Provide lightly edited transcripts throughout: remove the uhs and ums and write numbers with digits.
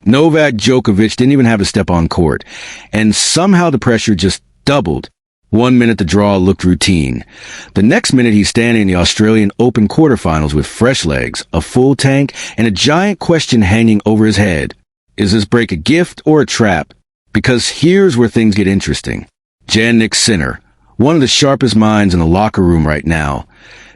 Novak Djokovic didn't even have to step on court, and somehow the pressure just doubled. 1 minute the draw looked routine. The next minute he's standing in the Australian Open quarterfinals with fresh legs, a full tank, and a giant question hanging over his head. Is this break a gift or a trap? Because here's where things get interesting. Janniksinner, one of the sharpest minds in the locker room right now,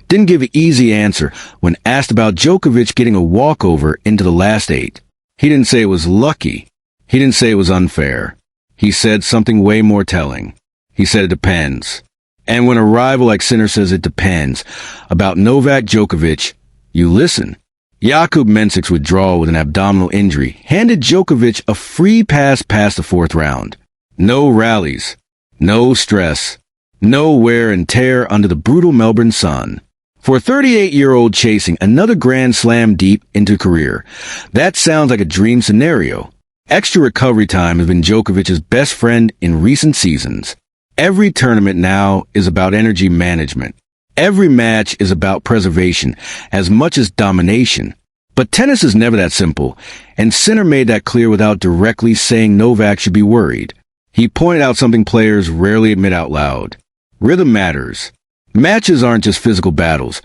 didn't give an easy answer when asked about Djokovic getting a walkover into the last 8. He didn't say it was lucky. He didn't say it was unfair. He said something way more telling. He said it depends. And when a rival like Sinner says it depends about Novak Djokovic, you listen. Jakub Mensic's withdrawal with an abdominal injury handed Djokovic a free pass past the 4th round. No rallies, no stress, no wear and tear under the brutal Melbourne sun. For a 38-year-old chasing another Grand Slam deep into career, that sounds like a dream scenario. Extra recovery time has been Djokovic's best friend in recent seasons. Every tournament now is about energy management. Every match is about preservation as much as domination. But tennis is never that simple, and Sinner made that clear without directly saying Novak should be worried. He pointed out something players rarely admit out loud. Rhythm matters. Matches aren't just physical battles.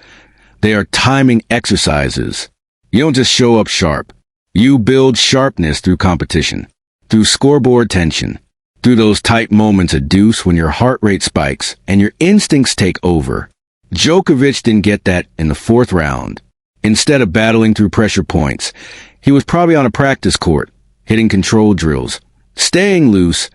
They are timing exercises. You don't just show up sharp. You build sharpness through competition, through scoreboard tension, through those tight moments at deuce when your heart rate spikes and your instincts take over. Djokovic didn't get that in the 4th round. Instead of battling through pressure points, he was probably on a practice court, hitting control drills, staying loose,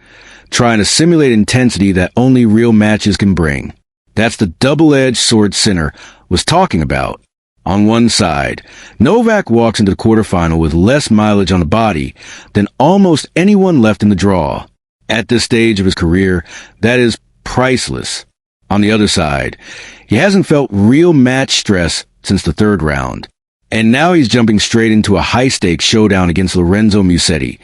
trying to simulate intensity that only real matches can bring. That's the double-edged sword Sinner was talking about. On one side, Novak walks into the quarterfinal with less mileage on the body than almost anyone left in the draw. At this stage of his career, that is priceless. On the other side, he hasn't felt real match stress since the 3rd round. And now he's jumping straight into a high-stakes showdown against Lorenzo Musetti,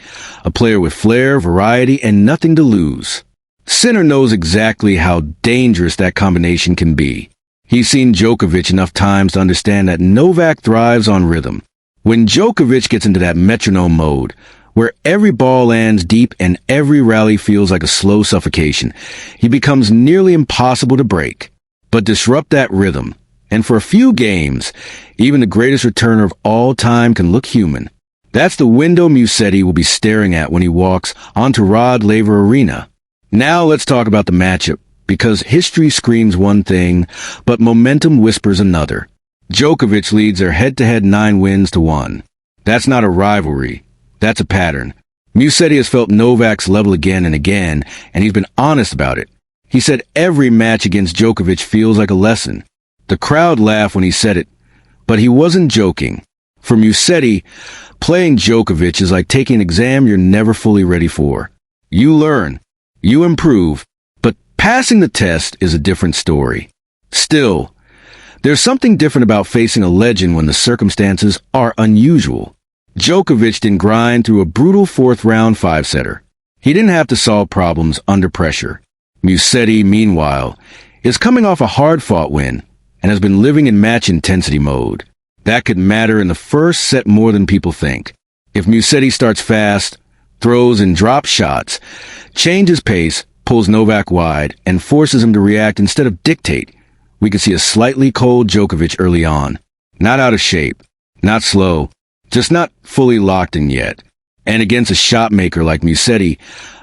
a player with flair, variety, and nothing to lose. Sinner knows exactly how dangerous that combination can be. He's seen Djokovic enough times to understand that Novak thrives on rhythm. When Djokovic gets into that metronome mode, where every ball lands deep and every rally feels like a slow suffocation, he becomes nearly impossible to break. But disrupt that rhythm, and for a few games, even the greatest returner of all time can look human. That's the window Musetti will be staring at when he walks onto Rod Laver Arena. Now let's talk about the matchup, because history screams one thing, but momentum whispers another. Djokovic leads their head-to-head 9 wins to 1. That's not a rivalry. That's a pattern. Musetti has felt Novak's level again and again, and he's been honest about it. He said every match against Djokovic feels like a lesson. The crowd laughed when he said it, but he wasn't joking. For Musetti, playing Djokovic is like taking an exam you're never fully ready for. You learn. You improve, but passing the test is a different story. Still, there's something different about facing a legend when the circumstances are unusual. Djokovic didn't grind through a brutal 4th round 5-setter. He didn't have to solve problems under pressure. Musetti, meanwhile, is coming off a hard-fought win and has been living in match intensity mode. That could matter in the first set more than people think. If Musetti starts fast, throws and drops shots, changes pace, pulls Novak wide, and forces him to react instead of dictate, we could see a slightly cold Djokovic early on. Not out of shape, not slow, just not fully locked in yet. And against a shot maker like Musetti,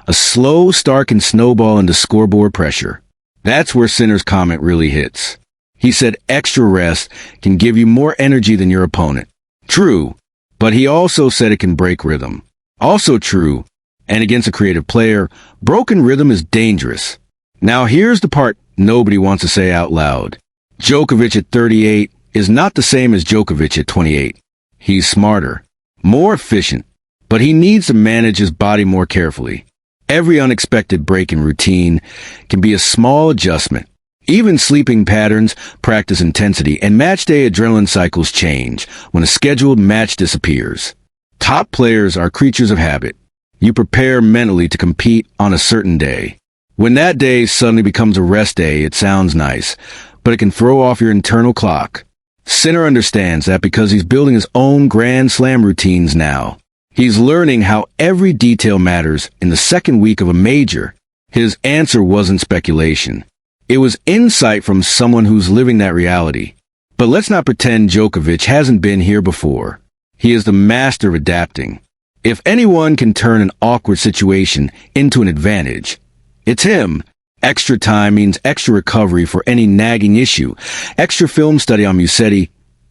a slow start can snowball into scoreboard pressure. That's where Sinner's comment really hits. He said extra rest can give you more energy than your opponent. True, but he also said it can break rhythm. Also true, and against a creative player, broken rhythm is dangerous. Now here's the part nobody wants to say out loud. Djokovic at 38 is not the same as Djokovic at 28. He's smarter, more efficient, but he needs to manage his body more carefully. Every unexpected break in routine can be a small adjustment. Even sleeping patterns, practice intensity, and matchday adrenaline cycles change when a scheduled match disappears. Top players are creatures of habit. You prepare mentally to compete on a certain day. When that day suddenly becomes a rest day, it sounds nice, but it can throw off your internal clock. Sinner understands that because he's building his own Grand Slam routines now. He's learning how every detail matters in the second week of a major. His answer wasn't speculation. It was insight from someone who's living that reality. But let's not pretend Djokovic hasn't been here before. He is the master of adapting. If anyone can turn an awkward situation into an advantage, it's him. Extra time means extra recovery for any nagging issue, extra film study on Musetti,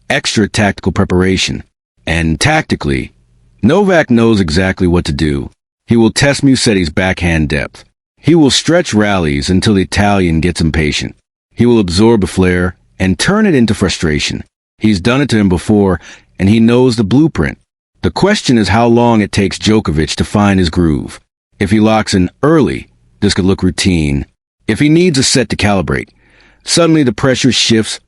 extra tactical preparation. And tactically, Novak knows exactly what to do. He will test Musetti's backhand depth. He will stretch rallies until the Italian gets impatient. He will absorb a flare and turn it into frustration. He's done it to him before, and he knows the blueprint. The question is how long it takes Djokovic to find his groove. If he locks in early, this could look routine. If he needs a set to calibrate, suddenly the pressure shifts,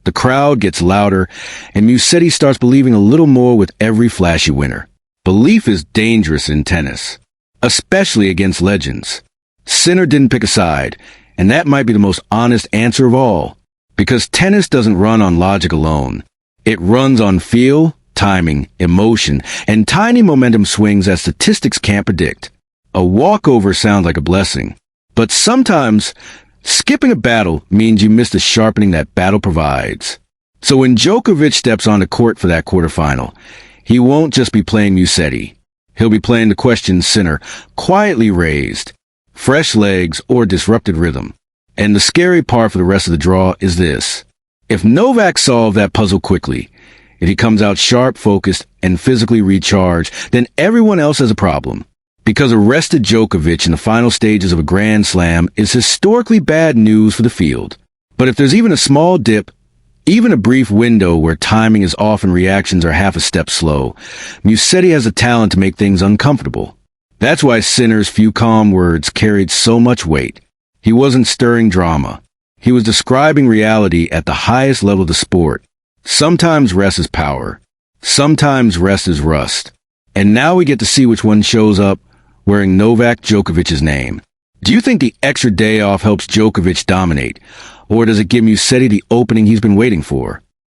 the crowd gets louder, and Musetti starts believing a little more with every flashy winner. Belief is dangerous in tennis, especially against legends. Sinner didn't pick a side, and that might be the most honest answer of all, because tennis doesn't run on logic alone. It runs on feel, timing, emotion, and tiny momentum swings that statistics can't predict. A walkover sounds like a blessing, but sometimes skipping a battle means you miss the sharpening that battle provides. So when Djokovic steps onto court for that quarterfinal, he won't just be playing Musetti. He'll be playing the question Sinner, quietly raised, fresh legs, or disrupted rhythm. And the scary part for the rest of the draw is this. If Novak solves that puzzle quickly, if he comes out sharp, focused, and physically recharged, then everyone else has a problem. Because arrested Djokovic in the final stages of a Grand Slam is historically bad news for the field. But if there's even a small dip, even a brief window where timing is off and reactions are half a step slow, Musetti has the talent to make things uncomfortable. That's why Sinner's few calm words carried so much weight. He wasn't stirring drama. He was describing reality at the highest level of the sport. Sometimes rest is power. Sometimes rest is rust. And now we get to see which one shows up wearing Novak Djokovic's name. Do you think the extra day off helps Djokovic dominate, or does it give Musetti the opening he's been waiting for?